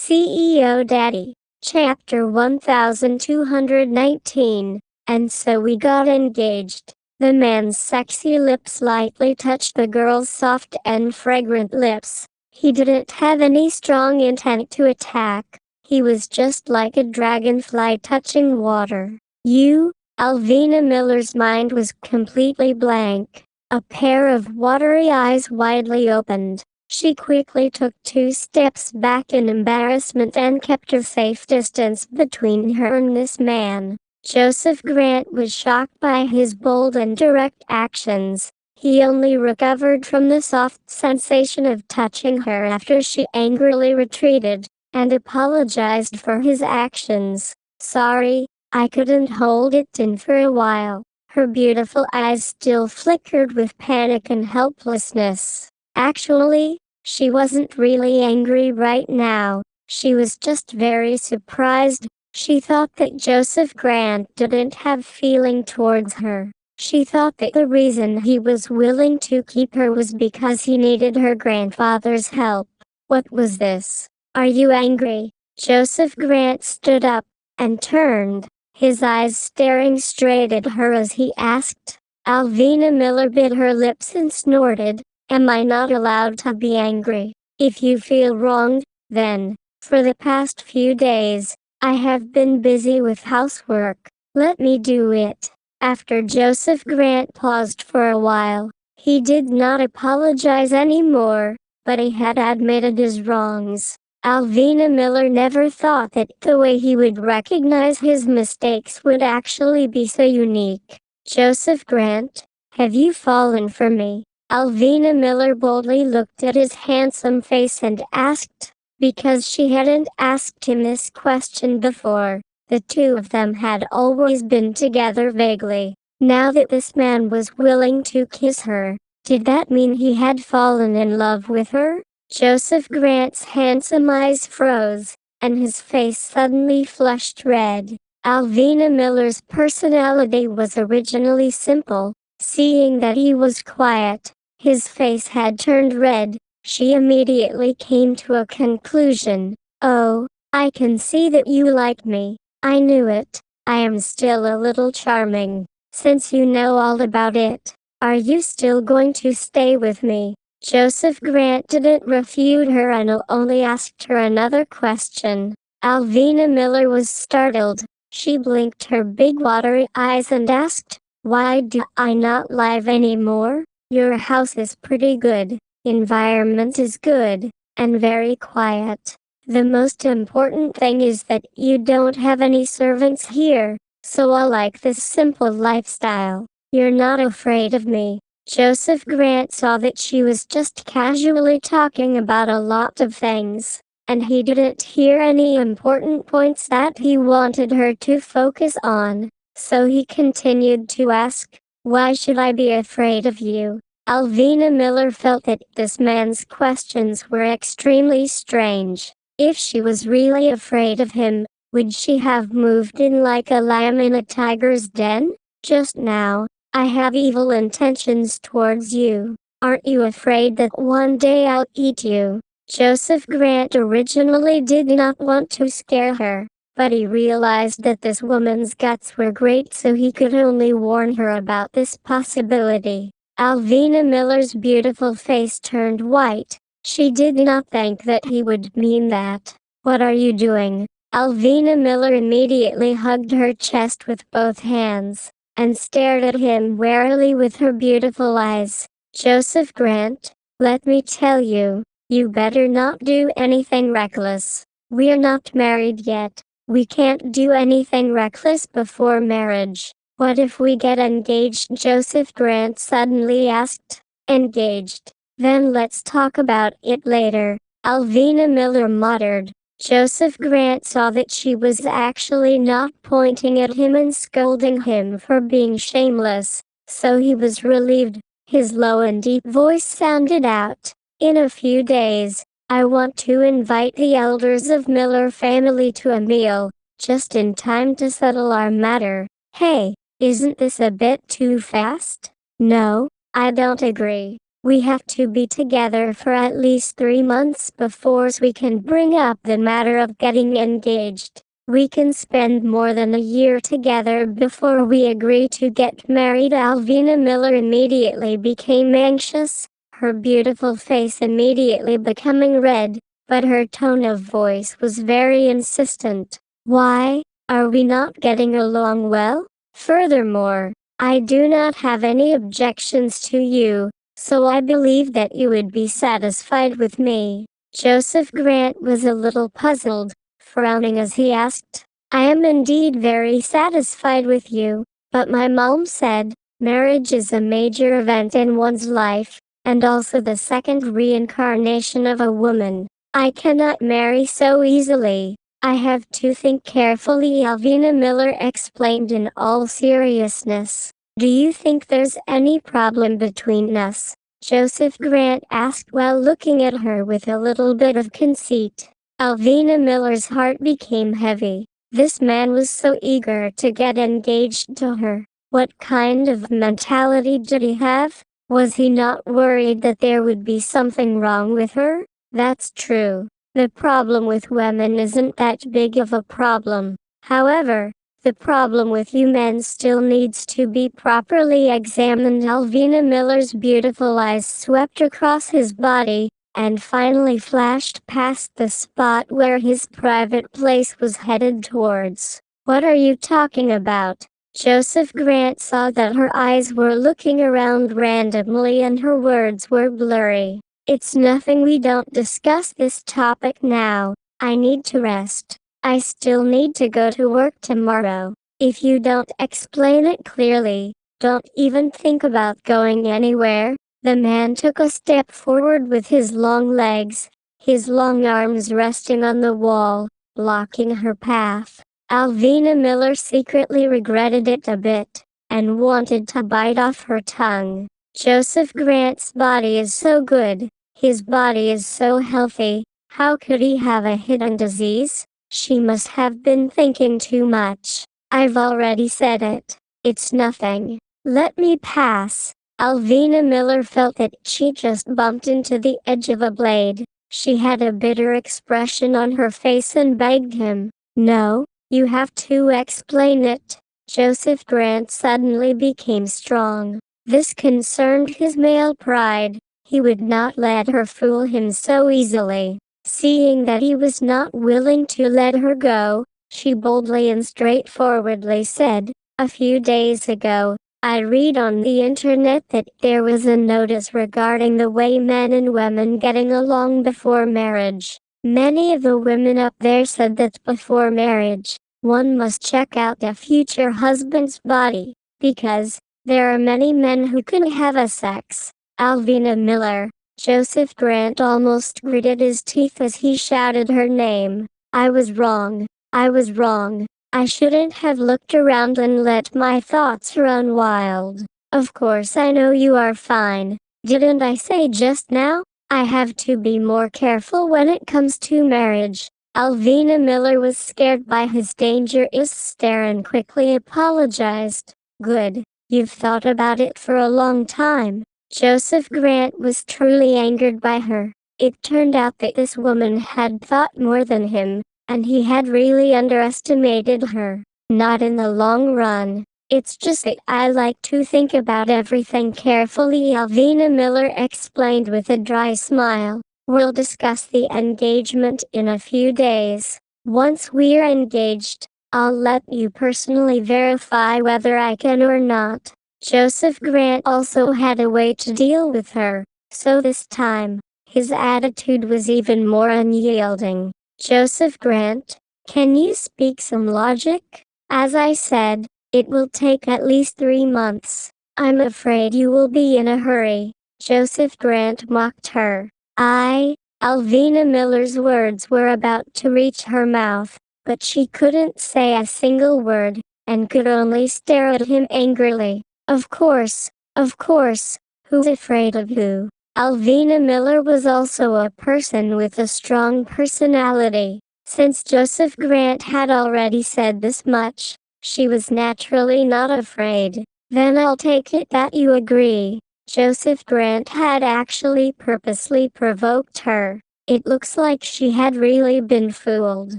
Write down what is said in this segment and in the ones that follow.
CEO Daddy. Chapter 1219. And so we got engaged. The man's sexy lips lightly touched the girl's soft and fragrant lips. He didn't have any strong intent to attack. He was just like a dragonfly touching water. Alvina Miller's mind was completely blank. A pair of watery eyes widely opened. She quickly took 2 steps back in embarrassment and kept a safe distance between her and this man. Joseph Grant was shocked by his bold and direct actions. He only recovered from the soft sensation of touching her after she angrily retreated and apologized for his actions. "Sorry, I couldn't hold it in for a while." Her beautiful eyes still flickered with panic and helplessness. Actually, she wasn't really angry right now. She was just very surprised. She thought that Joseph Grant didn't have feeling towards her. She thought that the reason he was willing to keep her was because he needed her grandfather's help. What was this? "Are you angry?" Joseph Grant stood up and turned, his eyes staring straight at her as he asked. Alvina Miller bit her lips and snorted. "Am I not allowed to be angry? If you feel wronged, then, for the past few days, I have been busy with housework. Let me do it." After Joseph Grant paused for a while, he did not apologize anymore, but he had admitted his wrongs. Alvina Miller never thought that the way he would recognize his mistakes would actually be so unique. "Joseph Grant, have you fallen for me?" Alvina Miller boldly looked at his handsome face and asked, because she hadn't asked him this question before. The two of them had always been together vaguely. Now that this man was willing to kiss her, did that mean he had fallen in love with her? Joseph Grant's handsome eyes froze, and his face suddenly flushed red. Alvina Miller's personality was originally simple. Seeing that he was quiet, his face had turned red. She immediately came to a conclusion. "Oh, I can see that you like me. I knew it. I am still a little charming. Since you know all about it, are you still going to stay with me?" Joseph Grant didn't refute her and only asked her another question. Alvina Miller was startled. She blinked her big watery eyes and asked, "Why do I not live anymore? Your house is pretty good, environment is good, and very quiet. The most important thing is that you don't have any servants here, so I like this simple lifestyle. You're not afraid of me." Joseph Grant saw that she was just casually talking about a lot of things, and he didn't hear any important points that he wanted her to focus on, so he continued to ask, "Why should I be afraid of you?" Alvina Miller felt that this man's questions were extremely strange. If she was really afraid of him, would she have moved in like a lamb in a tiger's den? "Just now, I have evil intentions towards you. Aren't you afraid that one day I'll eat you?" Joseph Grant originally did not want to scare her, but he realized that this woman's guts were great, so he could only warn her about this possibility. Alvina Miller's beautiful face turned white. She did not think that he would mean that. "What are you doing?" Alvina Miller immediately hugged her chest with both hands and stared at him warily with her beautiful eyes. "Joseph Grant, let me tell you, you better not do anything reckless. We're not married yet. We can't do anything reckless before marriage." "What if we get engaged?" Joseph Grant suddenly asked. "Engaged? Then let's talk about it later," Alvina Miller muttered. Joseph Grant saw that she was actually not pointing at him and scolding him for being shameless, so he was relieved. His low and deep voice sounded out, "In a few days, I want to invite the elders of Miller family to a meal, just in time to settle our matter." "Hey, isn't this a bit too fast?" "No, I don't agree. We have to be together for at least 3 months before we can bring up the matter of getting engaged. We can spend more than a year together before we agree to get married." Alvina Miller immediately became anxious, her beautiful face immediately becoming red, but her tone of voice was very insistent. "Why, are we not getting along well? Furthermore, I do not have any objections to you, so I believe that you would be satisfied with me." Joseph Grant was a little puzzled, frowning as he asked, "I am indeed very satisfied with you, but my mom said, marriage is a major event in one's life, and also the second reincarnation of a woman. I cannot marry so easily. I have to think carefully," Alvina Miller explained in all seriousness. "Do you think there's any problem between us?" Joseph Grant asked while looking at her with a little bit of conceit. Alvina Miller's heart became heavy. This man was so eager to get engaged to her. What kind of mentality did he have? Was he not worried that there would be something wrong with her? That's true. The problem with women isn't that big of a problem. However, the problem with you men still needs to be properly examined. Alvina Miller's beautiful eyes swept across his body, and finally flashed past the spot where his private place was headed towards. "What are you talking about?" Joseph Grant saw that her eyes were looking around randomly and her words were blurry. "It's nothing. We don't discuss this topic now. I need to rest. I still need to go to work tomorrow. If you don't explain it clearly, don't even think about going anywhere." The man took a step forward with his long legs, his long arms resting on the wall, blocking her path. Alvina Miller secretly regretted it a bit, and wanted to bite off her tongue. Joseph Grant's body is so good, his body is so healthy, how could he have a hidden disease? She must have been thinking too much. "I've already said it. It's nothing. Let me pass." Alvina Miller felt that she just bumped into the edge of a blade. She had a bitter expression on her face and begged him, "No, you have to explain it." Joseph Grant suddenly became strong. This concerned his male pride. He would not let her fool him so easily. Seeing that he was not willing to let her go, she boldly and straightforwardly said, "A few days ago, I read on the internet that there was a notice regarding the way men and women getting along before marriage. Many of the women up there said that before marriage, one must check out a future husband's body, because there are many men who can have a sex." Alvina Miller. Joseph Grant almost gritted his teeth as he shouted her name. "I was wrong. I was wrong. I shouldn't have looked around and let my thoughts run wild. Of course I know you are fine. Didn't I say just now? I have to be more careful when it comes to marriage." Alvina Miller was scared by his dangerous stare and quickly apologized. "Good. You've thought about it for a long time." Joseph Grant was truly angered by her. It turned out that this woman had thought more than him, and he had really underestimated her. Not in the long run. "It's just that I like to think about everything carefully," Alvina Miller explained with a dry smile. "We'll discuss the engagement in a few days. Once we're engaged, I'll let you personally verify whether I can or not." Joseph Grant also had a way to deal with her, so this time, his attitude was even more unyielding. "Joseph Grant, can you speak some logic? As I said, it will take at least 3 months. I'm afraid you will be in a hurry." Joseph Grant mocked her. Alvina Miller's words were about to reach her mouth, but she couldn't say a single word, and could only stare at him angrily. Of course, who's afraid of who?" Alvina Miller was also a person with a strong personality. Since Joseph Grant had already said this much, she was naturally not afraid. "Then I'll take it that you agree." Joseph Grant had actually purposely provoked her. It looks like she had really been fooled.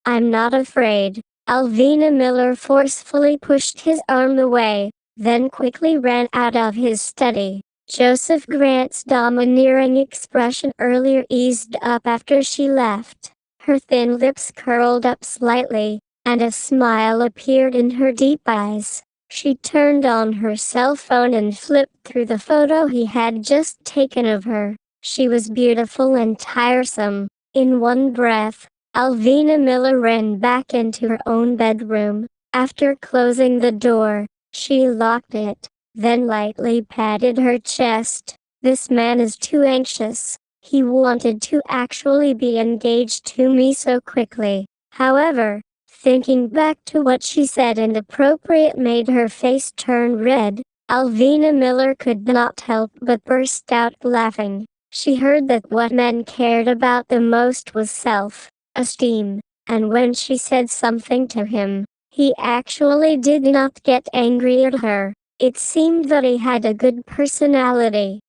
I'm not afraid. Alvina Miller forcefully pushed his arm away, then quickly ran out of his study. Joseph Grant's domineering expression earlier eased up after she left. Her thin lips curled up slightly, and a smile appeared in her deep eyes. She turned on her cell phone and flipped through the photo he had just taken of her. She was beautiful and tiresome. In one breath, Alvina Miller ran back into her own bedroom. After closing the door, she locked it, then lightly patted her chest. This man is too anxious. He wanted to actually be engaged to me so quickly. However, thinking back to what she said inappropriate made her face turn red. Alvina Miller could not help but burst out laughing. She heard that what men cared about the most was self-esteem, and when she said something to him, he actually did not get angry at her. It seemed that he had a good personality.